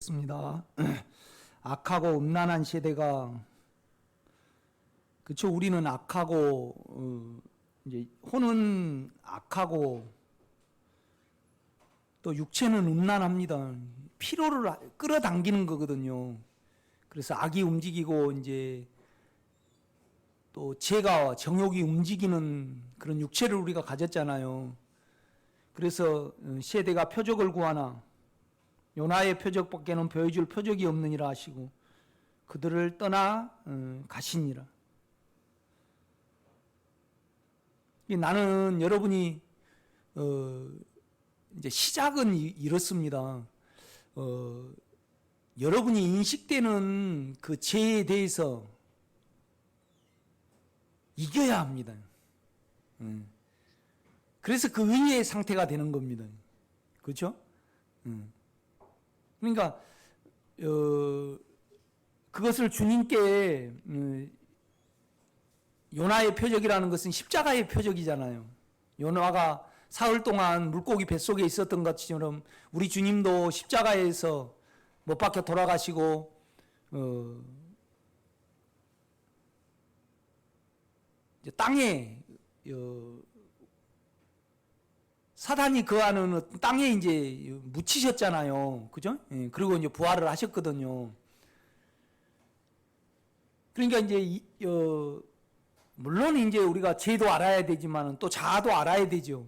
습니다. 악하고 음란한 세대가 그쵸. 우리는 악하고 이제 혼은 악하고 또 육체는 음란합니다. 피로를 끌어당기는 거거든요. 그래서 악이 움직이고 이제 또 죄가 정욕이 움직이는 그런 육체를 우리가 가졌잖아요. 그래서 세대가 표적을 구하나 요나의 표적밖에는 보여줄 표적이 없느니라 하시고 그들을 떠나 가시니라. 나는 여러분이 이제 시작은 이렇습니다. 여러분이 인식되는 그 죄에 대해서 이겨야 합니다. 그래서 그 의의 상태가 되는 겁니다. 그렇죠? 그러니까 그것을 주님께 요나의 표적이라는 것은 십자가의 표적이잖아요. 요나가 사흘 동안 물고기 뱃속에 있었던 것처럼 우리 주님도 십자가에서 못 박혀 돌아가시고 이제 땅에 사단이 거하는 땅에 이제 묻히셨잖아요. 그죠? 예, 그리고 이제 부활을 하셨거든요. 그러니까 이제 물론 이제 우리가 죄도 알아야 되지만 또 자아도 알아야 되죠.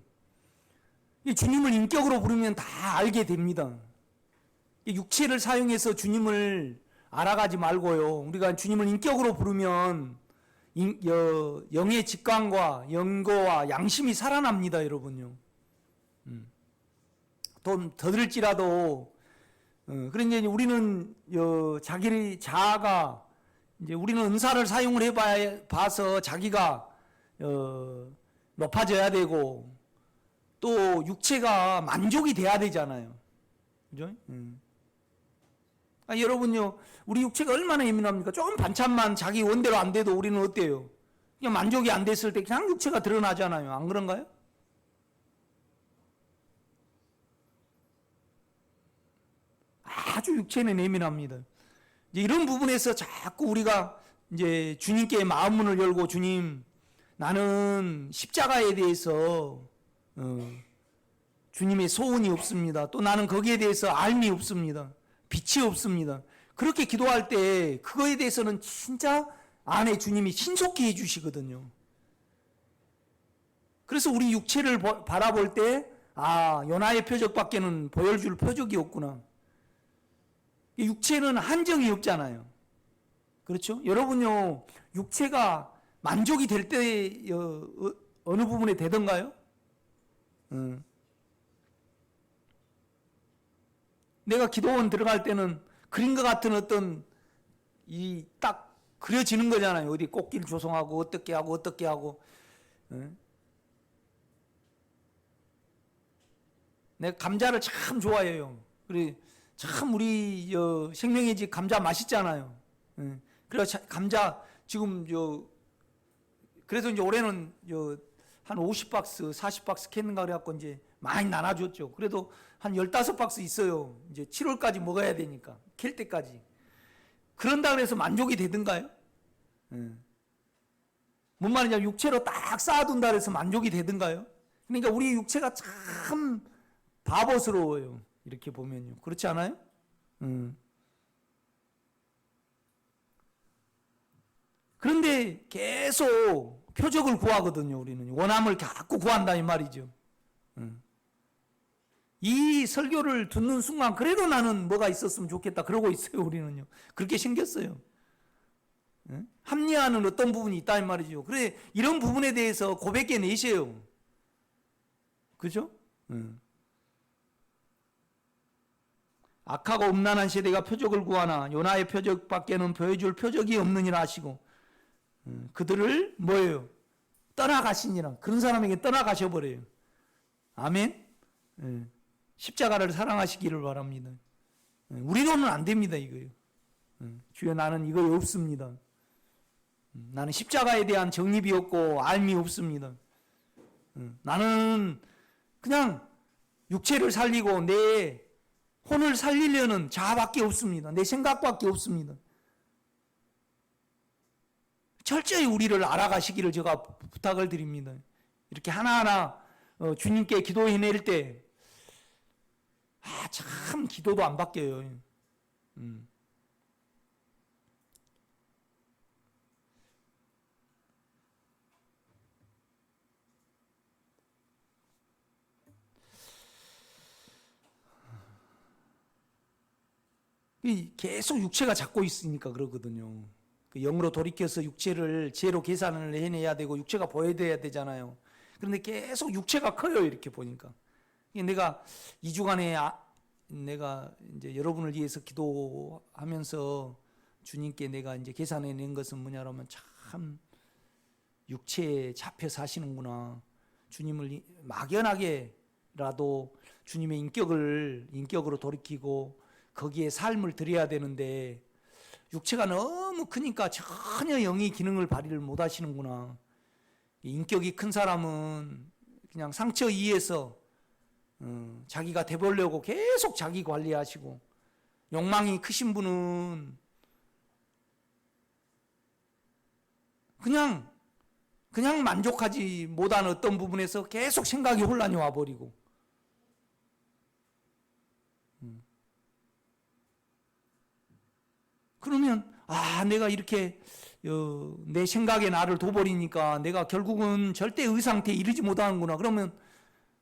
주님을 인격으로 부르면 다 알게 됩니다. 육체를 사용해서 주님을 알아가지 말고요. 우리가 주님을 인격으로 부르면 영의 직관과 영고와 양심이 살아납니다, 여러분요. 또 더들지라도 그러니까 이제 우리는 자아가 이제 우리는 은사를 사용을 해봐서 자기가 높아져야 되고 또 육체가 만족이 돼야 되잖아요. 그죠? 여러분요, 우리 육체가 얼마나 예민합니까? 조금 반찬만 자기 원대로 안 돼도 우리는 어때요? 그냥 만족이 안 됐을 때 그냥 육체가 드러나잖아요. 안 그런가요? 아주 육체는 예민합니다. 이제 이런 부분에서 자꾸 우리가 이제 주님께 마음 문을 열고 주님, 나는 십자가에 대해서 주님의 소원이 없습니다. 또 나는 거기에 대해서 알미 없습니다. 빛이 없습니다. 그렇게 기도할 때 그거에 대해서는 진짜 안에 주님이 신속히 해주시거든요. 그래서 우리 육체를 바라볼 때 요나의 표적밖에는 보여줄 표적이 없구나. 육체는 한정이 없잖아요. 그렇죠? 여러분요, 육체가 만족이 될 때 어느 부분에 되던가요? 내가 기도원 들어갈 때는 그림과 같은 어떤 딱 그려지는 거잖아요. 어디 꽃길 조성하고 어떻게 하고. 내가 감자를 참 좋아해요. 그래 참 우리 생명의 집 감자 맛있잖아요. 그래서 감자 지금 그래서 이제 올해는 한 50박스, 40박스 캤는가 그래갖고 이제 많이 나눠줬죠. 그래도 한 15박스 있어요. 이제 7월까지 먹어야 되니까 캘 때까지. 그런다 그래서 만족이 되든가요? 뭔 말이냐, 육체로 딱 쌓아둔다 그래서 만족이 되든가요? 그러니까 우리 육체가 참 바보스러워요. 이렇게 보면요. 그렇지 않아요? 그런데 계속 표적을 구하거든요. 우리는 원함을 자꾸 구한다 이 말이죠. 이 설교를 듣는 순간 그래도 나는 뭐가 있었으면 좋겠다 그러고 있어요. 우리는요. 그렇게 생겼어요. 합리화하는 어떤 부분이 있다 이 말이죠. 그래 이런 부분에 대해서 고백해 내세요. 그죠? 악하고 음란한 세대가 표적을 구하나 요나의 표적밖에는 보여줄 표적이 없느니라 하시고 그들을 뭐예요? 떠나가시니라. 그런 사람에게 떠나가셔버려요. 아멘. 십자가를 사랑하시기를 바랍니다. 우리로는 안 됩니다. 이거요. 주여, 나는 이거 없습니다. 나는 십자가에 대한 정립이 없고 알미 없습니다. 나는 그냥 육체를 살리고 내 혼을 살리려는 자아밖에 없습니다. 내 생각밖에 없습니다. 철저히 우리를 알아가시기를 제가 부탁을 드립니다. 이렇게 하나하나 주님께 기도해낼 때 참 기도도 안 바뀌어요. 계속 육체가 잡고 있으니까 그러거든요. 영으로 돌이켜서 육체를 죄로 계산을 해내야 되고 육체가 보여야 되잖아요. 그런데 계속 육체가 커요. 이렇게 보니까. 내가 2주간에 내가 이제 여러분을 위해서 기도하면서 주님께 내가 이제 계산해낸 것은 뭐냐면 참 육체에 잡혀 사시는구나. 주님을 막연하게라도 주님의 인격으로 돌이키고 거기에 삶을 드려야 되는데 육체가 너무 크니까 전혀 영의 기능을 발휘를 못 하시는구나. 인격이 큰 사람은 그냥 상처 이에서 자기가 돼보려고 계속 자기 관리하시고, 욕망이 크신 분은 그냥 만족하지 못한 어떤 부분에서 계속 생각이 혼란이 와버리고, 그러면 내가 이렇게 내 생각에 나를 둬버리니까 내가 결국은 절대 의 상태에 이르지 못하는구나. 그러면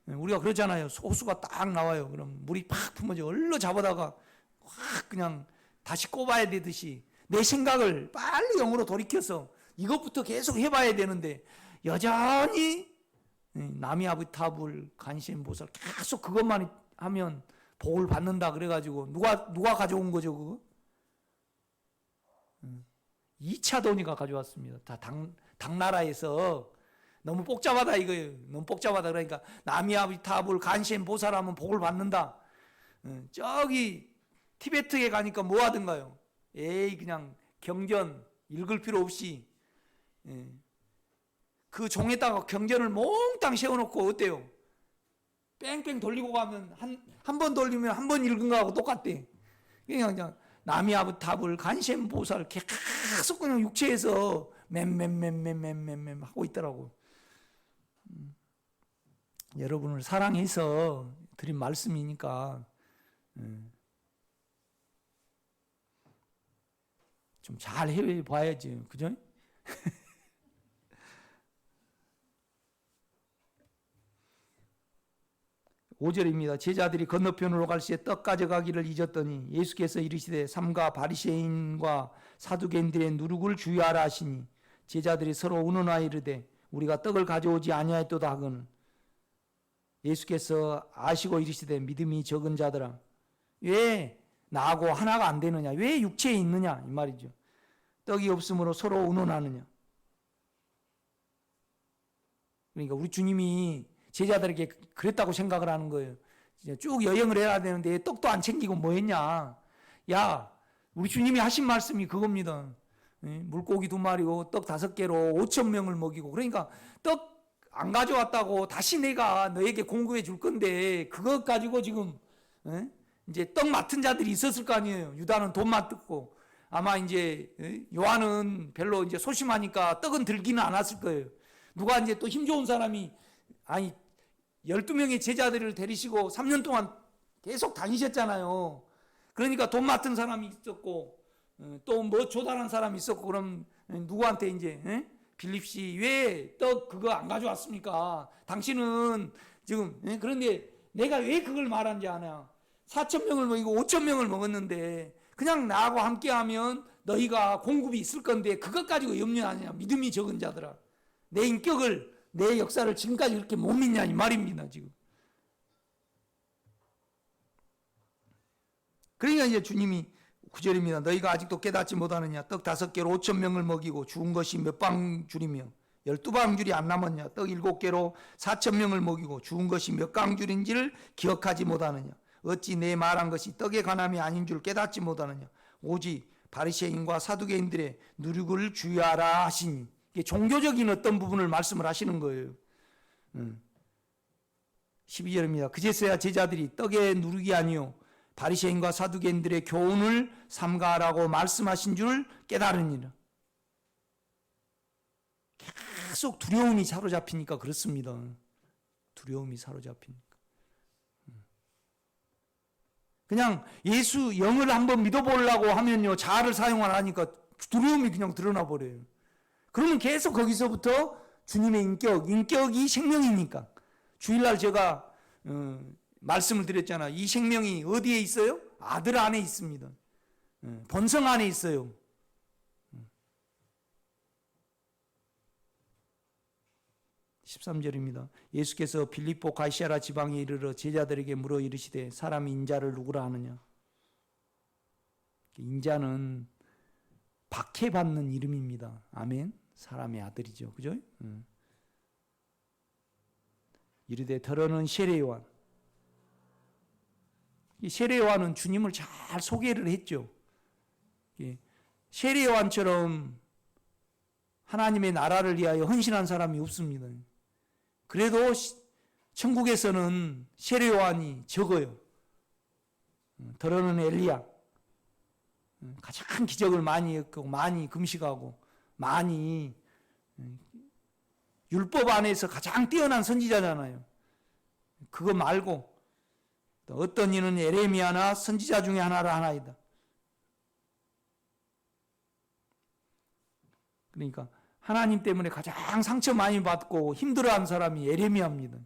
우리가 그러잖아요. 호수가 딱 나와요. 그럼 물이 팍 품어져 얼른 잡아다가 확 그냥 다시 꼽아야 되듯이 내 생각을 빨리 영으로 돌이켜서 이것부터 계속 해봐야 되는데 여전히 나미아비타불 간시엠보살 계속 그것만 하면 복을 받는다 그래가지고 누가 가져온 거죠 그거? 2차 돈이가 가져왔습니다. 다 당나라에서 너무 복잡하다 이거예요. 너무 복잡하다. 그러니까 나미아비타불 간시엠보살하면 복을 받는다. 저기 티베트에 가니까 뭐 하던가요? 그냥 경전 읽을 필요 없이 그 종에다가 경전을 몽땅 세워놓고 어때요? 뺑뺑 돌리고 가면 한 번 돌리면 한 번 읽은 거하고 똑같대. 그냥 나미아비타불 간시엠보살 계속 그냥 육체에서 맴 하고 있더라고. 여러분을 사랑해서 드린 말씀이니까 좀 잘 해봐야지, 그죠? 5절입니다. 제자들이 건너편으로 갈 시에 떡 가져가기를 잊었더니 예수께서 이르시되 삼가 바리새인과 사두개인들의 누룩을 주의하라 하시니 제자들이 서로 의논하여 이르되 우리가 떡을 가져오지 아니하였도다 하거늘 예수께서 아시고 이르시되 믿음이 적은 자들아 왜 나하고 하나가 안 되느냐, 왜 육체에 있느냐 이 말이죠. 떡이 없으므로 서로 의논하느냐. 그러니까 우리 주님이 제자들에게 그랬다고 생각을 하는 거예요. 쭉 여행을 해야 되는데 떡도 안 챙기고 뭐 했냐. 야, 우리 주님이 하신 말씀이 그겁니다. 물고기 2마리고 떡 5개로 5,000명을 먹이고, 그러니까 떡 안 가져왔다고 다시 내가 너에게 공급해 줄 건데 그것 가지고 지금 이제 떡 맡은 자들이 있었을 거 아니에요. 유다는 돈 맡았고 아마 이제 요한은 별로 이제 소심하니까 떡은 들기는 않았을 거예요. 누가 이제 또 힘 좋은 사람이 12명의 제자들을 데리시고 3년 동안 계속 다니셨잖아요. 그러니까 돈 맡은 사람이 있었고 또 뭐 조달한 사람이 있었고, 그럼 누구한테 이제 빌립 씨 왜 떡 그거 안 가져왔습니까? 당신은 지금 그런데 내가 왜 그걸 말한지 아냐? 4,000명을 먹이고 5,000명을 먹었는데 그냥 나하고 함께하면 너희가 공급이 있을 건데 그것 가지고 염려하냐? 믿음이 적은 자들아, 내 인격을 내 역사를 지금까지 이렇게 못 믿냐 이 말입니다. 지금 그러니까 이제 주님이 9절입니다. 너희가 아직도 깨닫지 못하느냐? 떡 5개로 5,000명을 먹이고 죽은 것이 몇 방줄이며 12방줄이 안 남았냐? 떡 7개로 4,000명을 먹이고 죽은 것이 몇 강줄인지를 기억하지 못하느냐? 어찌 내 말한 것이 떡에 관함이 아닌 줄 깨닫지 못하느냐? 오직 바리새인과 사두개인들의 누룩을 주의하라 하시니, 이게 종교적인 어떤 부분을 말씀을 하시는 거예요. 12절입니다. 그제서야 제자들이 떡의 누룩이 아니요 바리새인과 사두개인들의 교훈을 삼가라고 말씀하신 줄 깨달으니라. 계속 두려움이 사로잡히니까 그렇습니다. 두려움이 사로잡히니까. 그냥 예수 영을 한번 믿어보려고 하면요, 자아를 사용 안 하니까 두려움이 그냥 드러나 버려요. 그러면 계속 거기서부터 주님의 인격이 생명이니까. 주일날 제가 말씀을 드렸잖아. 이 생명이 어디에 있어요? 아들 안에 있습니다. 본성 안에 있어요. 13절입니다. 예수께서 빌립보 가이사랴 지방에 이르러 제자들에게 물어 이르시되 사람이 인자를 누구라 하느냐. 인자는 박해받는 이름입니다. 아멘. 사람의 아들이죠. 그죠? 이르되 더러는 세례요한. 이 세례요한은 주님을 잘 소개를 했죠. 세례요한처럼 하나님의 나라를 위하여 헌신한 사람이 없습니다. 그래도 천국에서는 세례요한이 적어요. 더러는 엘리야. 가장 기적을 많이 했고 많이 금식하고 많이 율법 안에서 가장 뛰어난 선지자잖아요. 그거 말고 어떤 이는 에레미야나 선지자 중에 하나라 하나이다. 그러니까 하나님 때문에 가장 상처 많이 받고 힘들어한 사람이 에레미야입니다.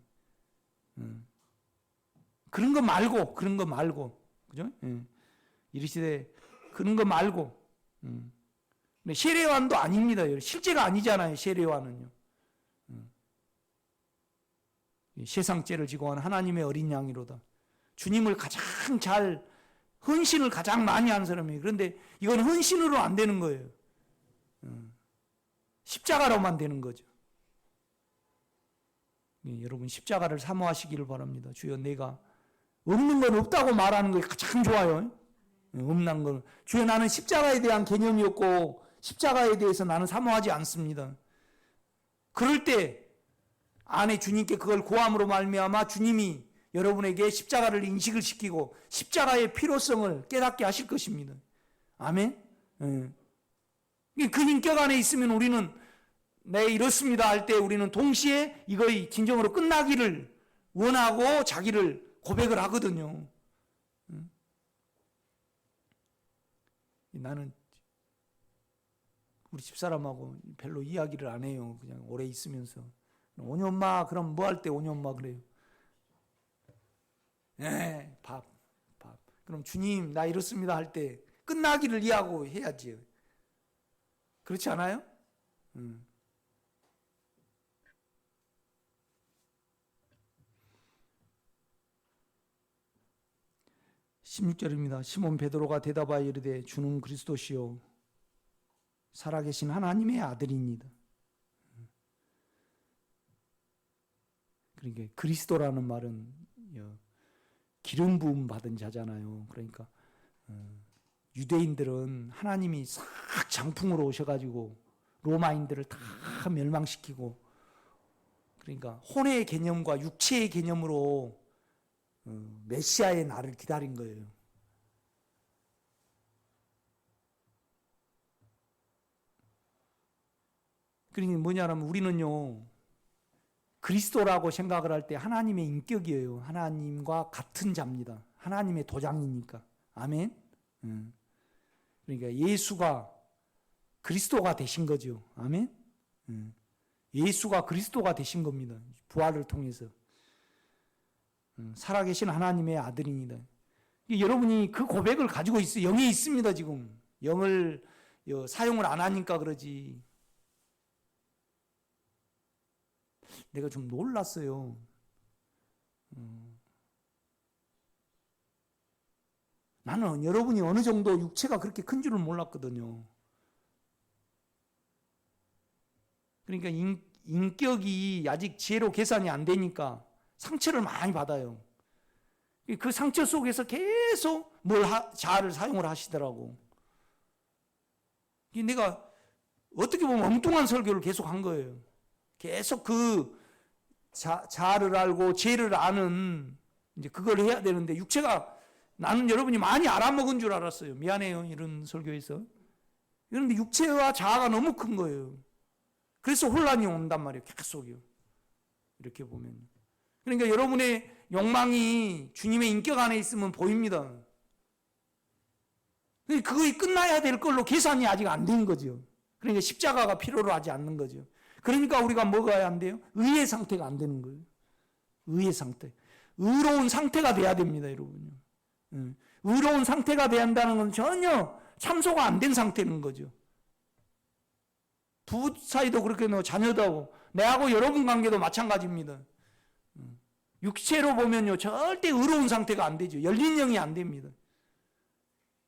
그런 거 말고, 그죠? 이르시되 그런 거 말고. 세례요한도 아닙니다. 실제가 아니잖아요. 세례요한은요. 세상 죄를 지고 한 하나님의 어린 양이로다. 주님을 가장 잘 헌신을 가장 많이 한 사람이에요. 그런데 이건 헌신으로 안 되는 거예요. 십자가로만 되는 거죠. 여러분 십자가를 사모하시기를 바랍니다. 주여 내가 없는 건 없다고 말하는 게 가장 좋아요. 없는 건 주여 나는 십자가에 대한 개념이 없고 십자가에 대해서 나는 사모하지 않습니다. 그럴 때 안에 주님께 그걸 고함으로 말미암아 주님이 여러분에게 십자가를 인식을 시키고 십자가의 필요성을 깨닫게 하실 것입니다. 아멘. 그 인격 안에 있으면 우리는 네 이렇습니다 할 때 우리는 동시에 이거의 진정으로 끝나기를 원하고 자기를 고백을 하거든요. 나는 우리 집사람하고 별로 이야기를 안 해요. 그냥 오래 있으면서. 오년마 그럼 뭐 할 때 오년마 그래요. 네, 밥. 그럼 주님 나 이렇습니다 할 때 끝나기를 이해하고 해야지. 그렇지 않아요? 16절입니다. 시몬 베드로가 대답하여 이르되 주는 그리스도시요 살아계신 하나님의 아들입니다. 그러니까 그리스도라는 말은 기름 부음 받은 자잖아요. 그러니까 유대인들은 하나님이 싹 장풍으로 오셔가지고 로마인들을 다 멸망시키고 그러니까 혼의 개념과 육체의 개념으로 메시아의 날을 기다린 거예요. 그러니까 뭐냐면 우리는요 그리스도라고 생각을 할 때 하나님의 인격이에요. 하나님과 같은 자입니다. 하나님의 도장이니까. 아멘. 그러니까 예수가 그리스도가 되신 거죠. 아멘. 예수가 그리스도가 되신 겁니다. 부활을 통해서. 살아계신 하나님의 아들입니다. 여러분이 그 고백을 가지고 있어요. 영이 있습니다. 지금 영을 사용을 안 하니까 그러지. 내가 좀 놀랐어요. 나는 여러분이 어느 정도 육체가 그렇게 큰 줄은 몰랐거든요. 그러니까 인격이 아직 지혜로 계산이 안 되니까 상처를 많이 받아요. 그 상처 속에서 계속 자아를 사용을 하시더라고. 내가 어떻게 보면 엉뚱한 설교를 계속 한 거예요. 계속 그 자아를 알고 죄를 아는 이제 그걸 해야 되는데 육체가 나는 여러분이 많이 알아먹은 줄 알았어요. 미안해요. 이런 설교에서. 그런데 육체와 자아가 너무 큰 거예요. 그래서 혼란이 온단 말이에요. 계속요. 이렇게 보면. 그러니까 여러분의 욕망이 주님의 인격 안에 있으면 보입니다. 그거이 끝나야 될 걸로 계산이 아직 안 된 거죠. 그러니까 십자가가 필요로 하지 않는 거죠. 그러니까 우리가 뭐가 안 돼요? 의의 상태가 안 되는 거예요. 의의 상태. 의로운 상태가 돼야 됩니다, 여러분요. 의로운 상태가 돼야 한다는 건 전혀 참소가 안 된 상태는 거죠. 부부 사이도 그렇게 자녀도 하고, 내하고 여러분 관계도 마찬가지입니다. 육체로 보면요, 절대 의로운 상태가 안 되죠. 열린 영이 안 됩니다.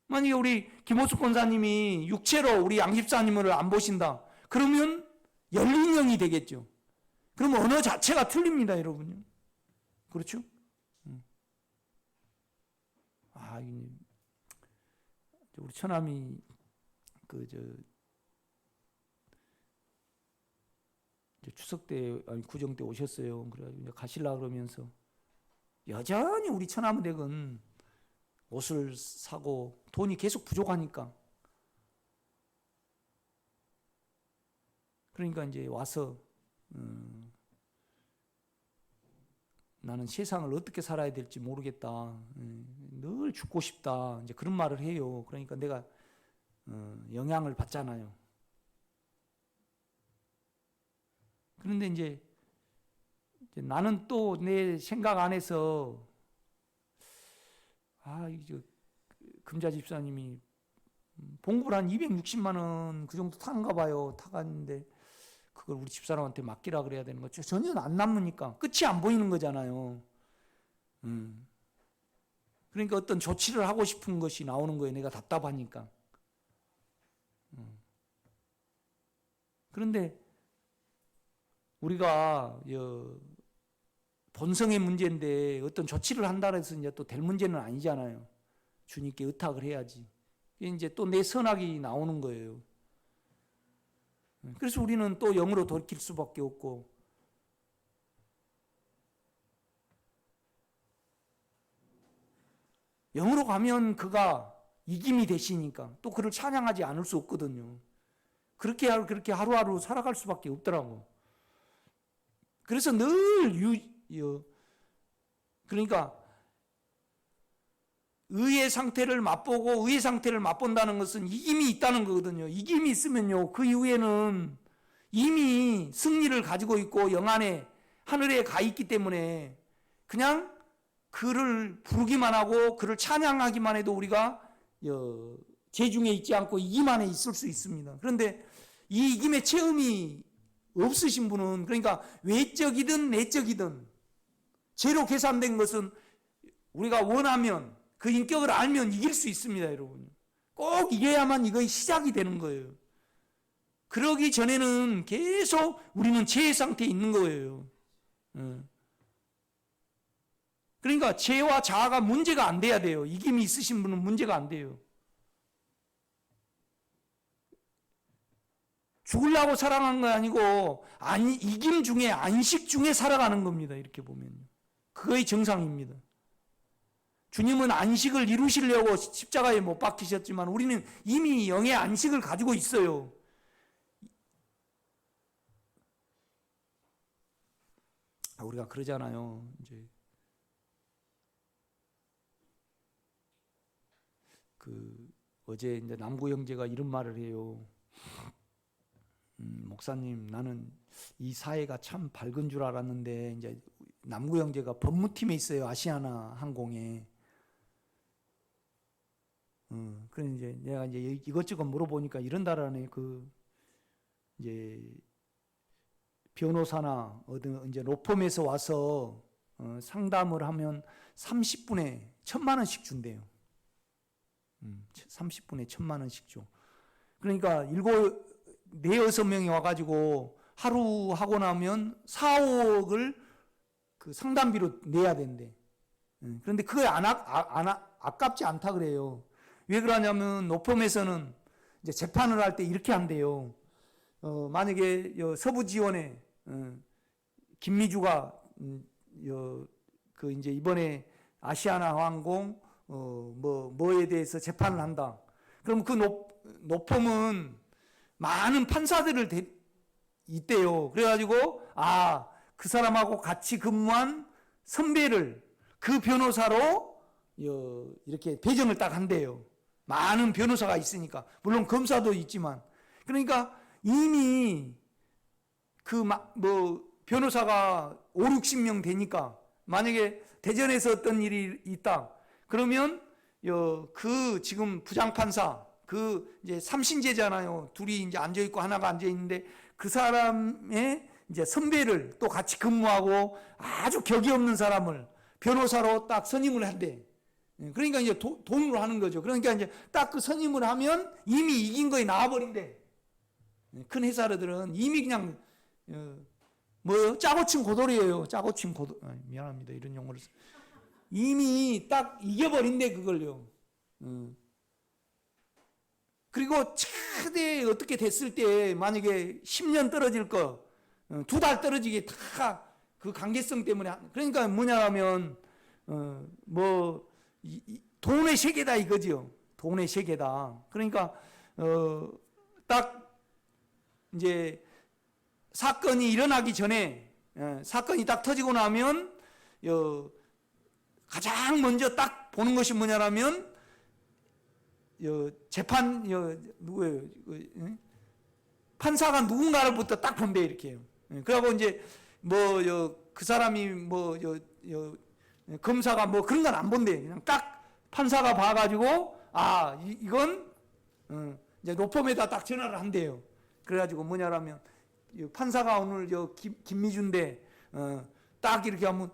만약에 우리 김호숙 권사님이 육체로 우리 양 집사님을 안 보신다. 그러면 열린 영이 되겠죠. 그러면 언어 자체가 틀립니다, 여러분요. 그렇죠? 우리 처남이 추석 때 아니 구정 때 오셨어요. 그래가지고 이제 가실라 그러면서 여전히 우리 처남은 댁은 옷을 사고 돈이 계속 부족하니까 그러니까 이제 와서 나는 세상을 어떻게 살아야 될지 모르겠다. 늘 죽고 싶다. 이제 그런 말을 해요. 그러니까 내가 영향을 받잖아요. 그런데 이제 나는 또 내 생각 안에서 이제 금자 집사님이 봉급을 한 260만 원 그 정도 타는가 봐요. 타갔는데 그걸 우리 집사람한테 맡기라 그래야 되는 거죠. 전혀 안 남으니까 끝이 안 보이는 거잖아요. 그러니까 어떤 조치를 하고 싶은 것이 나오는 거예요. 내가 답답하니까. 그런데 우리가 본성의 문제인데 어떤 조치를 한다고 해서 이제 또 될 문제는 아니잖아요. 주님께 의탁을 해야지. 이제 또 내 선악이 나오는 거예요. 그래서 우리는 또 영으로 돌이킬 수밖에 없고 영으로 가면 그가 이김이 되시니까 또 그를 찬양하지 않을 수 없거든요. 그렇게 하루하루 살아갈 수밖에 없더라고. 그래서 늘 그러니까 의의 상태를 맛보고 의의 상태를 맛본다는 것은 이김이 있다는 거거든요. 이김이 있으면요, 그 이후에는 이미 승리를 가지고 있고 영 안에 하늘에 가 있기 때문에 그냥 그를 부르기만 하고 그를 찬양하기만 해도 우리가 재중에 있지 않고 이김 안에 있을 수 있습니다. 그런데 이 이김의 체험이 없으신 분은, 그러니까 외적이든 내적이든 죄로 계산된 것은 우리가 원하면 그 인격을 알면 이길 수 있습니다, 여러분. 꼭 이겨야만 이거의 시작이 되는 거예요. 그러기 전에는 계속 우리는 죄의 상태에 있는 거예요. 그러니까 죄와 자아가 문제가 안 돼야 돼요. 이김이 있으신 분은 문제가 안 돼요. 죽으려고 살아가는 건 아니고 이김 중에 안식 중에 살아가는 겁니다. 이렇게 보면요. 그거의 정상입니다. 주님은 안식을 이루시려고 십자가에 못 박히셨지만 우리는 이미 영의 안식을 가지고 있어요. 우리가 그러잖아요. 어제 이제 남구 형제가 이런 말을 해요. 목사님, 나는 이 사회가 참 밝은 줄 알았는데 이제 남구 형제가 법무팀에 있어요. 아시아나 항공에. 그래 이제 내가 이제 이것저것 물어보니까 이런다라네. 이제 변호사나 어떤 이제 로펌에서 와서 상담을 하면 30분에 1,000만 원씩 준대요. 30분에 1,000만 원씩 줘. 그러니까 4-6명이 와가지고 하루 하고 나면 4-5억을 그 상담비로 내야 된대. 그런데 그게 아깝지 않다 그래요. 왜 그러냐면 노펌에서는 이제 재판을 할 때 이렇게 한대요. 만약에 서부지원에 김미주가 이제 이번에 아시아나 항공 뭐에 대해서 재판을 한다. 그럼 그 높음은 많은 판사들을 있대요. 그래가지고 그 사람하고 같이 근무한 선배를 그 변호사로 이렇게 배정을 딱 한대요. 많은 변호사가 있으니까. 물론 검사도 있지만. 그러니까 이미 변호사가 5, 60명 되니까 만약에 대전에서 어떤 일이 있다. 그러면 지금 부장판사 이제 삼신제잖아요. 둘이 이제 앉아 있고 하나가 앉아 있는데 그 사람의 이제 선배를 또 같이 근무하고 아주 격이 없는 사람을 변호사로 딱 선임을 한대. 그러니까 이제 돈으로 하는 거죠. 그러니까 이제 딱 그 선임을 하면 이미 이긴 거에 나와버린대. 큰 회사들은 이미 그냥 짜고 친 고돌이에요. 짜고 친 고돌. 미안합니다. 이런 용어를 이미 딱 이겨버린대 그걸요. 그리고 차대 어떻게 됐을 때 만약에 10년 떨어질 거 2달 떨어지게 다 그 관계성 때문에. 그러니까 뭐냐면 돈의 세계다 이거죠. 돈의 세계다. 그러니까 딱 이제 사건이 일어나기 전에 사건이 딱 터지고 나면 가장 먼저 딱 보는 것이 뭐냐면 재판 누구예요? 판사가 누군가를부터 딱 본대 이렇게. 그러고 이제 그 사람이 검사가 그런 건 안 본대. 그냥 딱 판사가 봐가지고 이건 이제 로펌에다 딱 전화를 한대요. 그래가지고 뭐냐라면 판사가 오늘 김미주인데 딱 이렇게 하면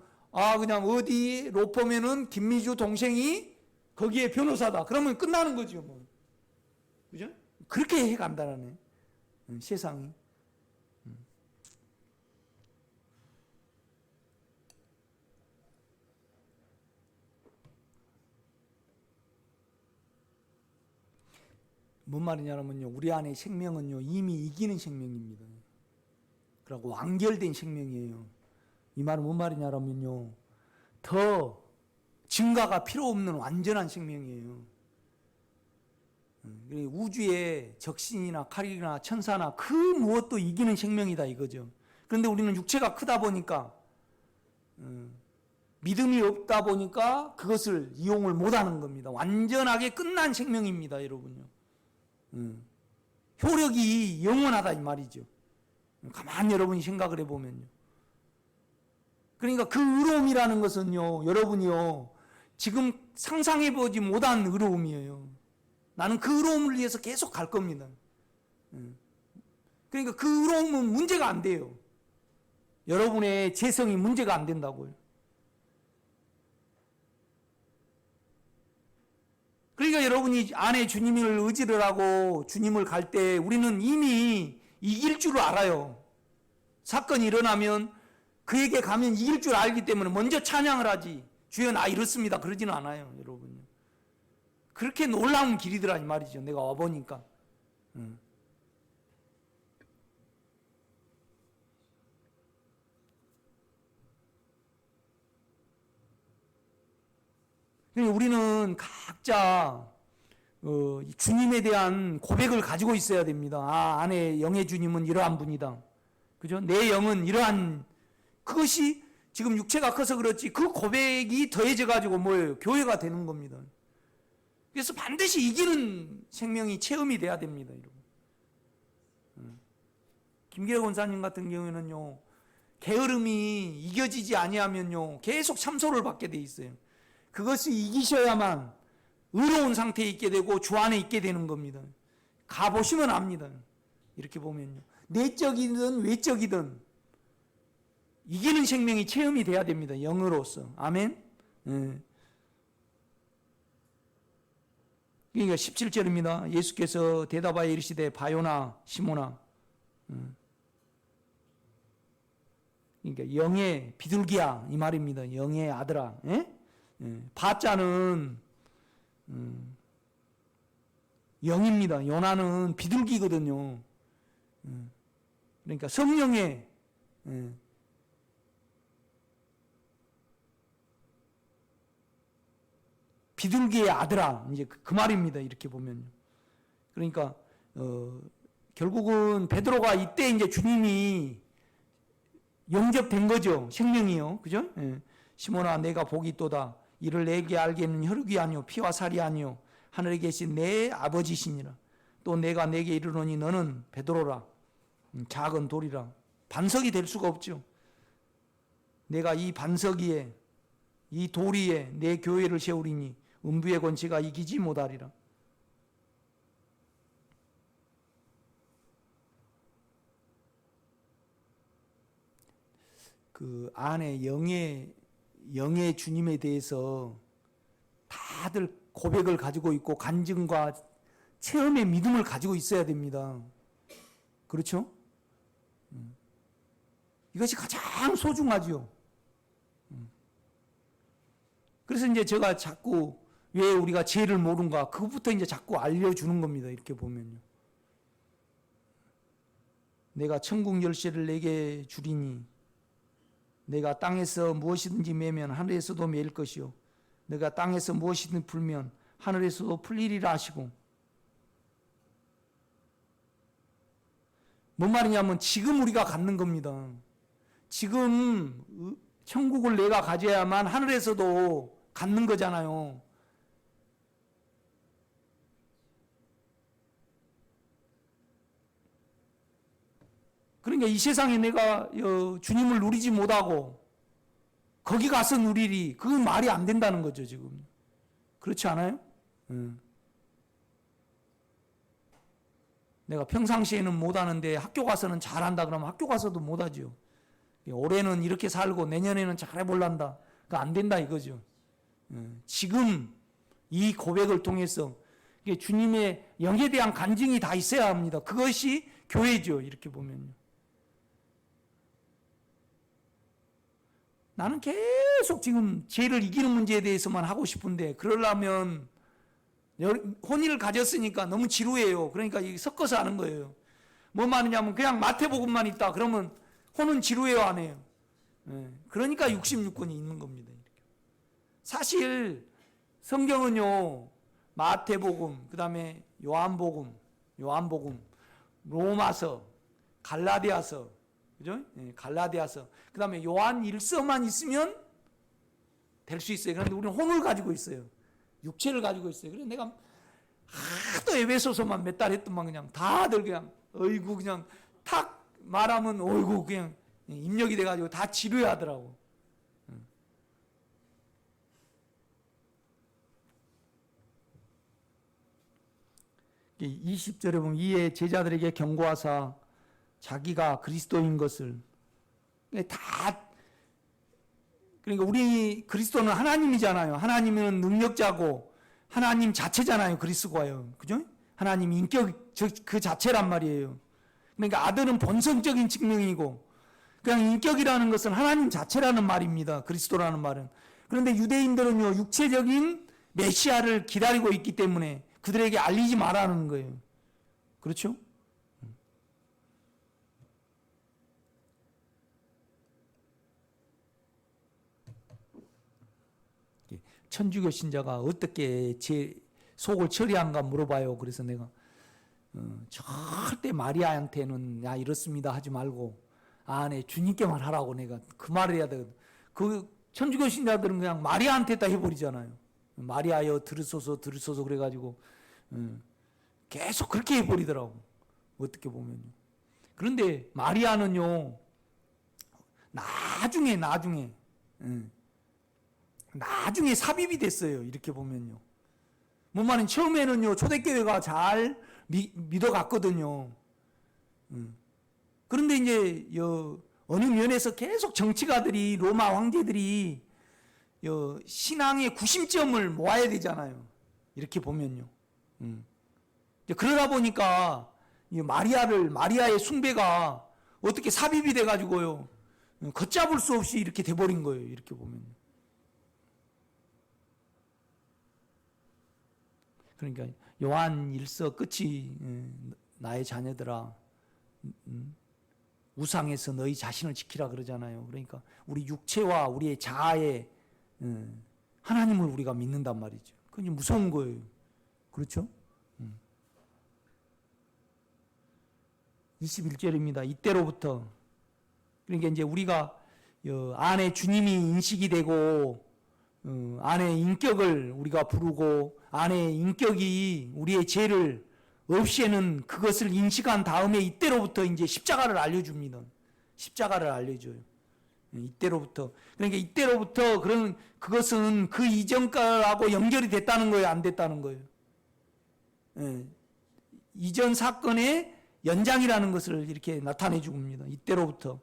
그냥 어디 로펌에는 김미주 동생이 거기에 변호사다. 그러면 끝나는 거죠, 뭐. 그죠? 그렇게 해 간다라네. 세상이. 뭔 말이냐면요. 우리 안에 생명은요, 이미 이기는 생명입니다. 그리고 완결된 생명이에요. 이 말은 뭔 말이냐면요. 더 증가가 필요 없는 완전한 생명이에요. 우주의 적신이나 칼이나 천사나 그 무엇도 이기는 생명이다 이거죠. 그런데 우리는 육체가 크다 보니까 믿음이 없다 보니까 그것을 이용을 못하는 겁니다. 완전하게 끝난 생명입니다, 여러분요. 효력이 영원하다 이 말이죠. 가만히 여러분이 생각을 해보면요. 그러니까 그 의로움이라는 것은요, 여러분이요, 지금 상상해보지 못한 의로움이에요. 나는 그 의로움을 위해서 계속 갈 겁니다. 그러니까 그 의로움은 문제가 안 돼요. 여러분의 재성이 문제가 안 된다고요. 그러니까 여러분이 안에 주님을 의지를 하고 주님을 갈 때 우리는 이미 이길 줄 알아요. 사건이 일어나면 그에게 가면 이길 줄 알기 때문에 먼저 찬양을 하지. 주여 나 이렇습니다. 그러지는 않아요, 여러분. 그렇게 놀라운 길이더라 이 말이죠. 내가 와보니까. 우리는 각자 주님에 대한 고백을 가지고 있어야 됩니다. 안에 영의 주님은 이러한 분이다. 그죠? 내 영은 이러한, 그것이 지금 육체가 커서 그렇지 그 고백이 더해져 가지고 뭐예요? 교회가 되는 겁니다. 그래서 반드시 이기는 생명이 체험이 돼야 됩니다, 여러분. 김기래 권사님 같은 경우에는요, 게으름이 이겨지지 아니하면요, 계속 참소를 받게 돼 있어요. 그것을 이기셔야만 의로운 상태에 있게 되고 주 안에 있게 되는 겁니다. 가보시면 압니다. 이렇게 보면요. 내적이든 외적이든 이기는 생명이 체험이 돼야 됩니다. 영으로서. 아멘. 그러니까 17절입니다. 예수께서 대답하여 이르시되 바요나 시모나. 그러니까 영의 비둘기야 이 말입니다. 영의 아들아. 바자는 영입니다. 요나는 비둘기거든요. 그러니까 성령의 비둘기의 아들아, 이제 그 말입니다. 이렇게 보면요. 그러니까 결국은 베드로가 이때 이제 주님이 영접된 거죠. 생명이요. 그죠? 예. 시몬아 내가 복이 있도다. 이를 내게 알게는 혈육이 아니요 피와 살이 아니요 하늘에 계신 내 아버지시니라. 또 내가 내게 이르노니 너는 베드로라. 작은 돌이라. 반석이 될 수가 없죠. 내가 이 반석 위에 이 돌 위에 내 교회를 세우리니 음부의 권세가 이기지 못하리라. 그 안에 영의 주님에 대해서 다들 고백을 가지고 있고 간증과 체험의 믿음을 가지고 있어야 됩니다. 그렇죠? 이것이 가장 소중하죠. 그래서 이제 제가 자꾸 왜 우리가 죄를 모른가 그것부터 이제 자꾸 알려주는 겁니다. 이렇게 보면요. 내가 천국 열쇠를 내게 주리니 내가 땅에서 무엇이든지 매면 하늘에서도 매일 것이요 내가 땅에서 무엇이든 풀면 하늘에서도 풀리리라 하시고 뭔 말이냐면 지금 우리가 갖는 겁니다. 지금 천국을 내가 가져야만 하늘에서도 갖는 거잖아요. 그러니까 이 세상에 내가 주님을 누리지 못하고 거기 가서 누리리 그건 말이 안 된다는 거죠. 지금 그렇지 않아요? 내가 평상시에는 못하는데 학교 가서는 잘한다 그러면 학교 가서도 못하죠. 올해는 이렇게 살고 내년에는 잘해볼란다. 그거 안 된다 이거죠. 지금 이 고백을 통해서 주님의 영에 대한 간증이 다 있어야 합니다. 그것이 교회죠. 이렇게 보면요. 나는 계속 지금 죄를 이기는 문제에 대해서만 하고 싶은데 그러려면 혼인을 가졌으니까 너무 지루해요. 그러니까 섞어서 하는 거예요. 뭔 말이냐면 그냥 마태복음만 있다 그러면 혼은 지루해요 안 해요? 그러니까 66권이 있는 겁니다. 사실 성경은요 마태복음 그 다음에 요한복음 로마서 갈라디아서 그죠? 갈라디아서 그 다음에 요한 1서만 있으면 될 수 있어요. 그런데 우리는 혼을 가지고 있어요. 육체를 가지고 있어요. 그래서 내가 하도 에베소서만 몇 달 했더만 그냥 다들 그냥 어이구 그냥 탁 말하면 어이구 그냥 입력이 돼가지고 다 지루해하더라고. 20절에 보면 이에 제자들에게 경고하사 자기가 그리스도인 것을 다 그러니까 우리 그리스도는 하나님이잖아요. 하나님은 능력자고 하나님 자체잖아요. 그리스도가요. 그죠? 하나님 인격 그 자체란 말이에요. 그러니까 아들은 본성적인 측면이고 그냥 인격이라는 것은 하나님 자체라는 말입니다. 그리스도라는 말은. 그런데 유대인들은요 육체적인 메시아를 기다리고 있기 때문에 그들에게 알리지 말라는 거예요. 그렇죠? 천주교 신자가 어떻게 제 속을 처리한가 물어봐요. 그래서 내가 절대 마리아한테는 야 이렇습니다 하지 말고 네 주님께만 하라고 내가 그 말을 해야 되거든. 그 천주교 신자들은 그냥 마리아한테 다 해버리잖아요. 마리아여 들으소서 그래가지고 계속 그렇게 해버리더라고. 어떻게 보면요. 그런데 마리아는요 나중에 삽입이 됐어요. 이렇게 보면요. 뭔 말은 처음에는요 초대교회가 잘 믿어갔거든요. 그런데 이제 어느 면에서 계속 정치가들이 로마 황제들이 신앙의 구심점을 모아야 되잖아요. 이렇게 보면요. 그러다 보니까 마리아의 숭배가 어떻게 삽입이 돼가지고요 걷잡을 수 없이 이렇게 돼버린 거예요. 이렇게 보면. 그러니까 요한 1서 끝이 나의 자녀들아 우상에서 너희 자신을 지키라 그러잖아요. 그러니까 우리 육체와 우리의 자아에 하나님을 우리가 믿는단 말이죠. 그건 무서운 거예요. 그렇죠? 21절입니다. 이때로부터. 그러니까 이제 우리가 안에 주님이 인식이 되고 안에 인격을 우리가 부르고 안에 인격이 우리의 죄를 없애는 그것을 인식한 다음에 이때로부터 이제 십자가를 알려줍니다. 십자가를 알려줘요. 이때로부터. 그러니까 이때로부터 그런 그것은 그 이전과하고 연결이 됐다는 거예요, 안 됐다는 거예요. 예. 이전 사건의 연장이라는 것을 이렇게 나타내 줍니다. 이때로부터.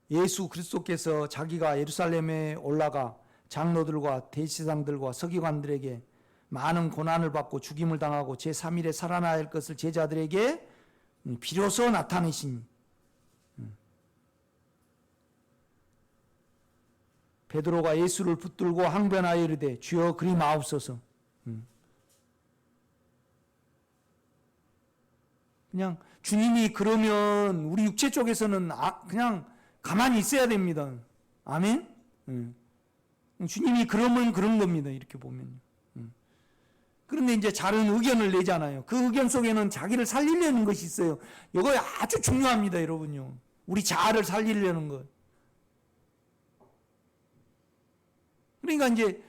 예수 그리스도께서 자기가 예루살렘에 올라가 장로들과 대제사장들과 서기관들에게 많은 고난을 받고 죽임을 당하고 제3일에 살아나야 할 것을 제자들에게 비로소 나타내신 베드로가 예수를 붙들고 항변하여 이르되 주여 그리 마옵소서. 그냥 주님이 그러면 우리 육체 쪽에서는 그냥 가만히 있어야 됩니다. 아멘? 주님이 그러면 그런 겁니다. 이렇게 보면. 그런데 이제 다른 의견을 내잖아요. 그 의견 속에는 자기를 살리려는 것이 있어요. 이거 아주 중요합니다, 여러분요. 우리 자아를 살리려는 것. 그러니까 이제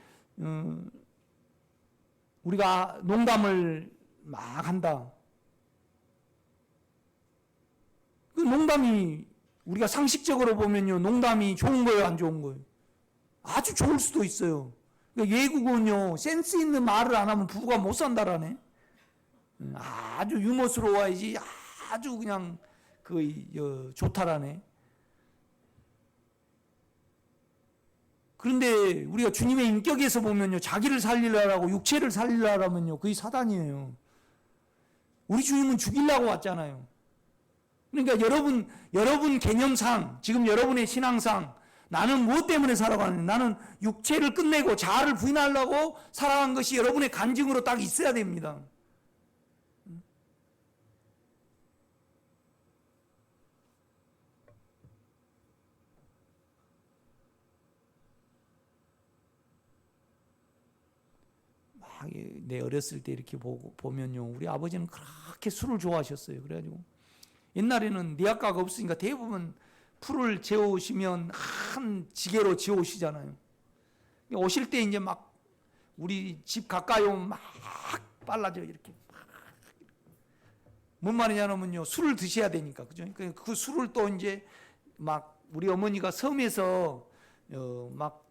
우리가 농담을 막 한다. 그 농담이 우리가 상식적으로 보면요, 농담이 좋은 거예요, 안 좋은 거예요? 아주 좋을 수도 있어요. 그러니까 외국은요, 센스 있는 말을 안 하면 부부가 못 산다라네. 아주 유머스러워야지, 아주 그냥 좋다라네. 그런데 우리가 주님의 인격에서 보면요, 자기를 살리려고 육체를 살리려면요, 그게 사단이에요. 우리 주님은 죽이려고 왔잖아요. 그러니까 여러분 개념상, 지금 여러분의 신앙상, 나는 무엇 때문에 살아가는지, 나는 육체를 끝내고 자아를 부인하려고 살아간 것이 여러분의 간증으로 딱 있어야 됩니다. 내 어렸을 때 이렇게 보면요, 우리 아버지는 그렇게 술을 좋아하셨어요. 그래가지고 옛날에는 니아가가 없으니까 대부분 풀을 재우시면 한 지게로 지어오시잖아요. 오실 때 이제 막 우리 집 가까이 오면 막 빨라져 이렇게. 뭔 말이냐면요, 술을 드셔야 되니까, 그죠? 그 술을 또 이제 막 우리 어머니가 섬에서 막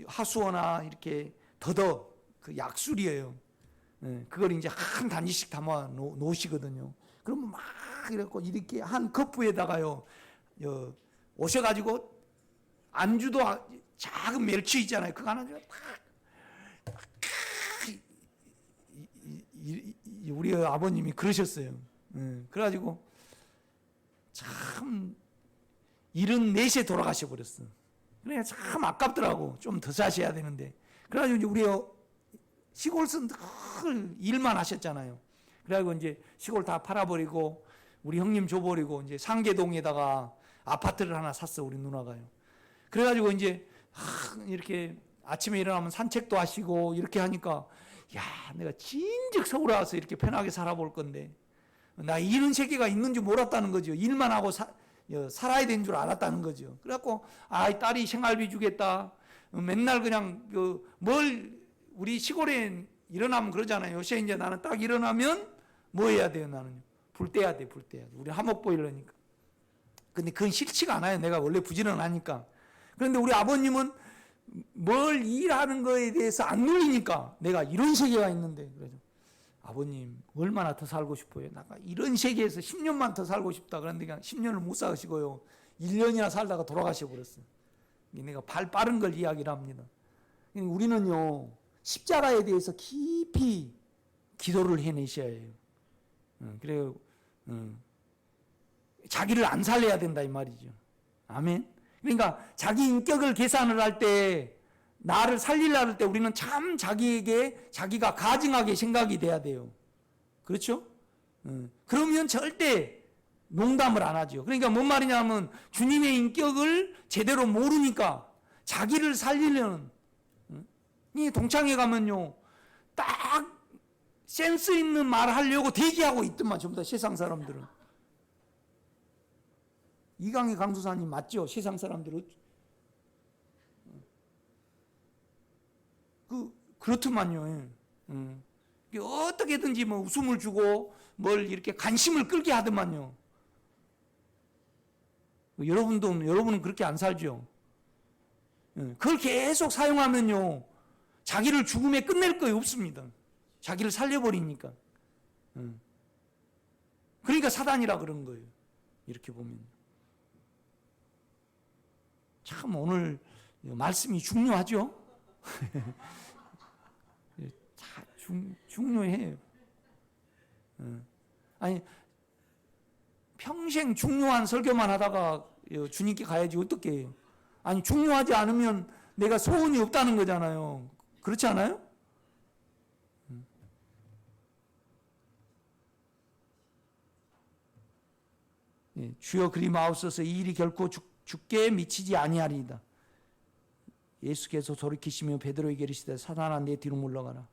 하수원나 이렇게 더더 그 약술이에요. 그걸 이제 한 단위씩 담아 놓으시거든요. 그러면 막 이렇게 한 컵부에다가요, 오셔가지고 안주도 작은 멸치 있잖아요. 그거 하나 우리 아버님이 그러셨어요. 그래가지고 참 74세 돌아가셔 버렸어. 그러니까 참 아깝더라고. 좀 더 사셔야 되는데. 그래가지고 이제 우리 시골에서 늘 일만 하셨잖아요. 그래가지고 이제 시골 다 팔아버리고 우리 형님 줘버리고 이제 상계동에다가 아파트를 하나 샀어, 우리 누나가요. 그래가지고 이제 이렇게 아침에 일어나면 산책도 하시고 이렇게 하니까, 야, 내가 진즉 서울에 와서 이렇게 편하게 살아볼 건데 나 이런 세계가 있는 줄 몰랐다는 거죠. 일만 하고 살아야 되는 줄 알았다는 거죠. 그래갖고 딸이 생활비 주겠다. 맨날 그냥 우리 시골에 일어나면 그러잖아요. 요새 이제 나는 딱 일어나면 뭐 해야 돼요? 나는 불 떼야 돼. 우리 하목보일러니까. 근데 그건 싫지가 않아요. 내가 원래 부지런하니까. 그런데 우리 아버님은 뭘 일하는 거에 대해서 안 눌리니까, 내가 이런 세계가 있는데, 그래서 아버님 얼마나 더 살고 싶어요? 내가 이런 세계에서 10년만 더 살고 싶다. 그런데 그냥 10년을 못 사시고요, 1년이나 살다가 돌아가셔 버렸어요. 내가 발 빠른 걸 이야기를 합니다. 우리는요, 십자가에 대해서 깊이 기도를 해내셔야 해요. 그래요. 자기를 안 살려야 된다 이 말이죠. 아멘. 그러니까 자기 인격을 계산을 할 때, 나를 살리려 할 때 우리는 참 자기가 가증하게 생각이 돼야 돼요. 그렇죠? 그러면 절대 농담을 안 하죠. 그러니까 뭔 말이냐면 주님의 인격을 제대로 모르니까 자기를 살리려는 이 동창회 가면요, 딱 센스 있는 말 하려고 대기하고 있더만, 전부 다 세상 사람들은. 이강희 강수사님 맞죠? 세상 사람들은. 그렇더만요. 어떻게든지 뭐 웃음을 주고 뭘 이렇게 관심을 끌게 하더만요. 여러분은 그렇게 안 살죠? 그걸 계속 사용하면요, 자기를 죽음에 끝낼 거예요, 없습니다. 자기를 살려버리니까. 그러니까 사단이라 그런 거예요. 이렇게 보면. 참 오늘 말씀이 중요하죠? 중요해요. 아니, 평생 중요한 설교만 하다가 주님께 가야지 어떻게 해요? 아니, 중요하지 않으면 내가 소원이 없다는 거잖아요. 그렇지 않아요? 주여 그리 마옵소서. 이 일이 결코 죽게 미치지 아니하리이다. 예수께서 돌이키시며 베드로에게 이르시되 사단아 내 뒤로 물러가라.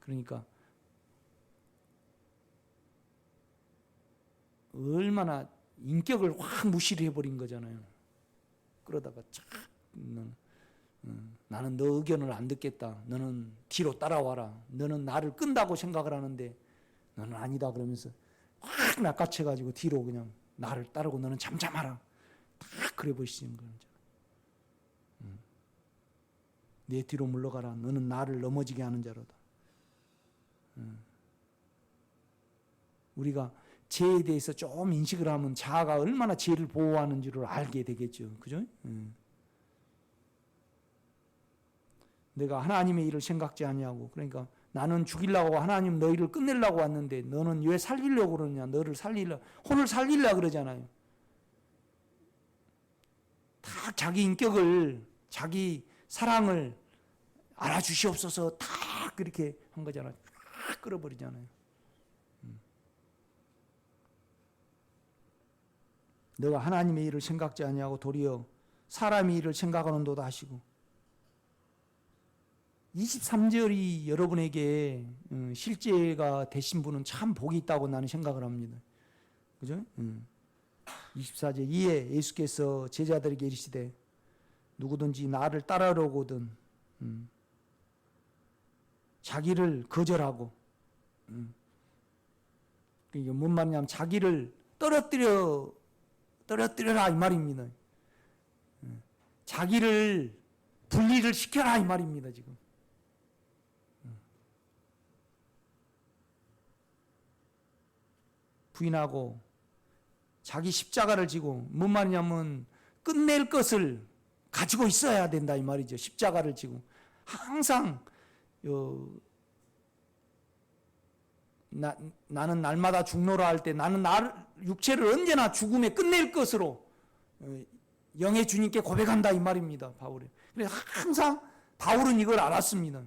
그러니까 얼마나 인격을 확 무시를 해버린 거잖아요. 그러다가 나는 너 의견을 안 듣겠다. 너는 뒤로 따라와라. 너는 나를 끈다고 생각을 하는데 너는 아니다 그러면서 확 낚아채가지고 뒤로 그냥 나를 따르고 너는 잠잠하라. 다 그래 보시는 거죠. 내 뒤로 물러가라. 너는 나를 넘어지게 하는 자로다. 우리가 죄에 대해서 좀 인식을 하면 자아가 얼마나 죄를 보호하는 줄을 알게 되겠죠. 그죠? 내가 하나님의 일을 생각지 아니하고, 그러니까 나는 죽이려고 하나님 너희를 끝내려고 왔는데 너는 왜 살리려고 그러냐? 너를 살리려, 혼을 살리려 그러잖아요. 다 자기 인격을, 자기 사랑을 알아주시옵소서 다 그렇게 한 거잖아요. 다 끌어버리잖아요. 너가 하나님의 일을 생각지 아니하고 도리어 사람의 일을 생각하는도다 하시고, 23절이 여러분에게 실제가 되신 분은 참 복이 있다고 나는 생각을 합니다. 그죠? 24절 이에 예수께서 제자들에게 이르시되 누구든지 나를 따르려거든 자기를 거절하고, 이게 뭔 말이냐면 자기를 떨어뜨려라 이 말입니다. 자기를 분리를 시켜라 이 말입니다. 지금 부인하고 자기 십자가를 지고, 뭔 말이냐면 끝낼 것을 가지고 있어야 된다 이 말이죠. 십자가를 지고 항상 나는 날마다 죽노라 할 때 나는 육체를 언제나 죽음에 끝낼 것으로 영의 주님께 고백한다 이 말입니다. 바울이. 그래서 항상 바울은 이걸 알았습니다.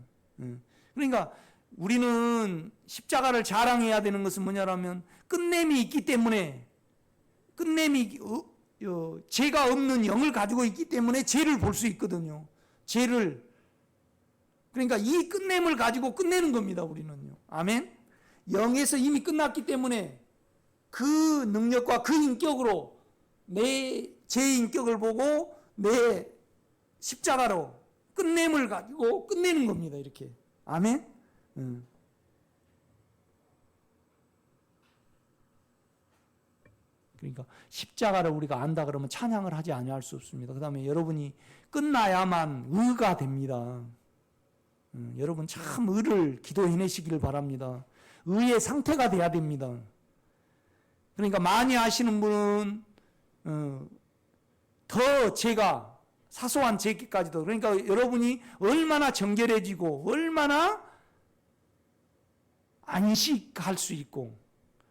그러니까 우리는 십자가를 자랑해야 되는 것은 뭐냐면 끝냄이 있기 때문에, 죄가 없는 영을 가지고 있기 때문에 죄를 볼 수 있거든요. 죄를. 그러니까 이 끝냄을 가지고 끝내는 겁니다. 우리는요. 아멘. 영에서 이미 끝났기 때문에 그 능력과 그 인격으로 내 제 인격을 보고 내 십자가로 끝냄을 가지고 끝내는 겁니다. 이렇게. 아멘. 그러니까 십자가를 우리가 안다 그러면 찬양을 하지 아니할 수 없습니다. 그 다음에 여러분이 끝나야만 의가 됩니다. 여러분 참 의를 기도해내시기를 바랍니다. 의의 상태가 돼야 됩니다. 그러니까 많이 아시는 분은 더 죄가, 사소한 죄까지도, 그러니까 여러분이 얼마나 정결해지고 얼마나 안식할 수 있고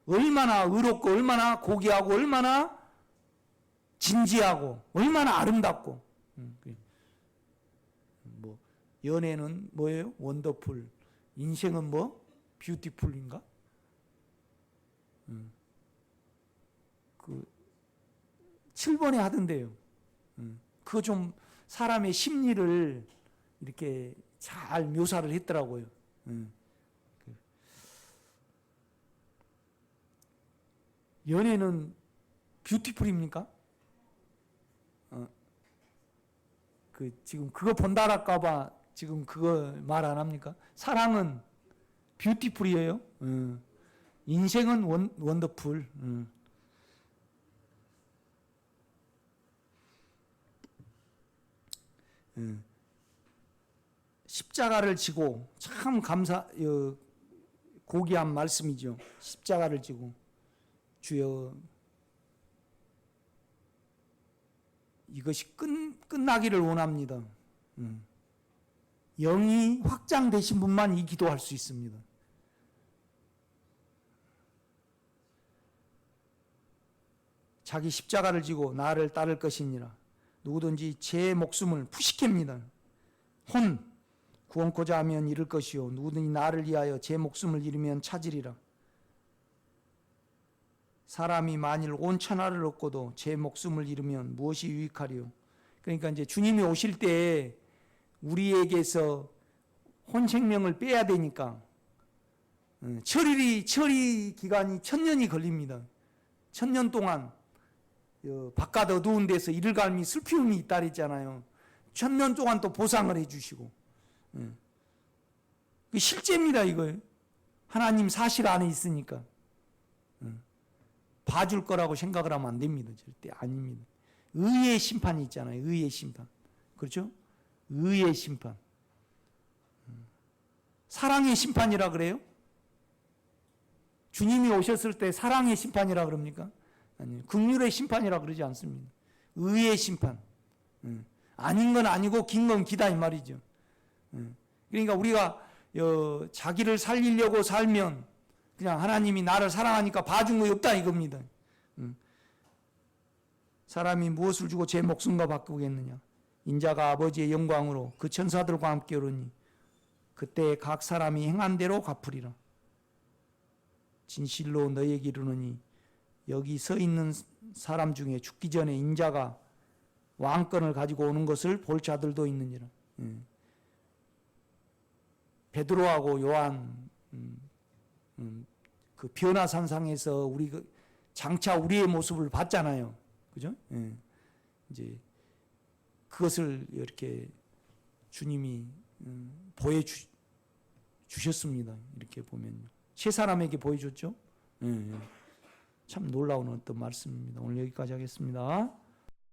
얼마나 의롭고 얼마나 고귀하고 얼마나 진지하고 얼마나 아름답고, 뭐 연애는 뭐예요? 원더풀. 인생은 뭐? 뷰티풀인가? 7번에 하던데요. 그거 좀 사람의 심리를 이렇게 잘 묘사를 했더라고요. 연애는 뷰티풀입니까? 지금 그거 본다랄까봐 지금 그거 말 안 합니까? 사랑은 뷰티풀이에요. 인생은 원더풀. 십자가를 지고 참 고귀한 말씀이죠. 십자가를 지고 주여 이것이 끝나기를 원합니다. 영이 확장되신 분만 이 기도할 수 있습니다. 자기 십자가를 지고 나를 따를 것이니라. 누구든지 제 목숨을 푸시캡니다. 구원코자 하면 잃을 것이요 누구든지 나를 위하여 제 목숨을 잃으면 찾으리라. 사람이 만일 온 천하를 얻고도 제 목숨을 잃으면 무엇이 유익하리요. 그러니까 이제 주님이 오실 때 우리에게서 혼 생명을 빼야 되니까 처리 기간이 1000년이 걸립니다. 1000년 동안 바깥 어두운 데서 이를 갈미 슬픔이 있다 그랬잖아요. 1000년 동안 또 보상을 해주시고 실제입니다. 이거 하나님 사실 안에 있으니까 봐줄 거라고 생각을 하면 안 됩니다. 절대 아닙니다. 의의 심판이 있잖아요. 의의 심판. 그렇죠? 의의 심판. 사랑의 심판이라 그래요? 주님이 오셨을 때 사랑의 심판이라 그럽니까? 아니요. 긍휼의 심판이라 그러지 않습니다. 의의 심판. 아닌 건 아니고 긴 건 기다 이 말이죠. 그러니까 우리가 자기를 살리려고 살면 그냥 하나님이 나를 사랑하니까 봐준 거 없다 이겁니다. 사람이 무엇을 주고 제 목숨과 바꾸겠느냐. 인자가 아버지의 영광으로 그 천사들과 함께 오르니 그때 각 사람이 행한 대로 갚으리라. 진실로 너희에게 이르노니 여기 서 있는 사람 중에 죽기 전에 인자가 왕권을 가지고 오는 것을 볼 자들도 있느니라. 베드로하고 요한 그 변화산상에서 우리 장차 우리의 모습을 봤잖아요. 그죠? 이제 그것을 이렇게 주님이 보여주셨습니다. 이렇게 보면요. 세 사람에게 보여줬죠? 참 놀라운 어떤 말씀입니다. 오늘 여기까지 하겠습니다.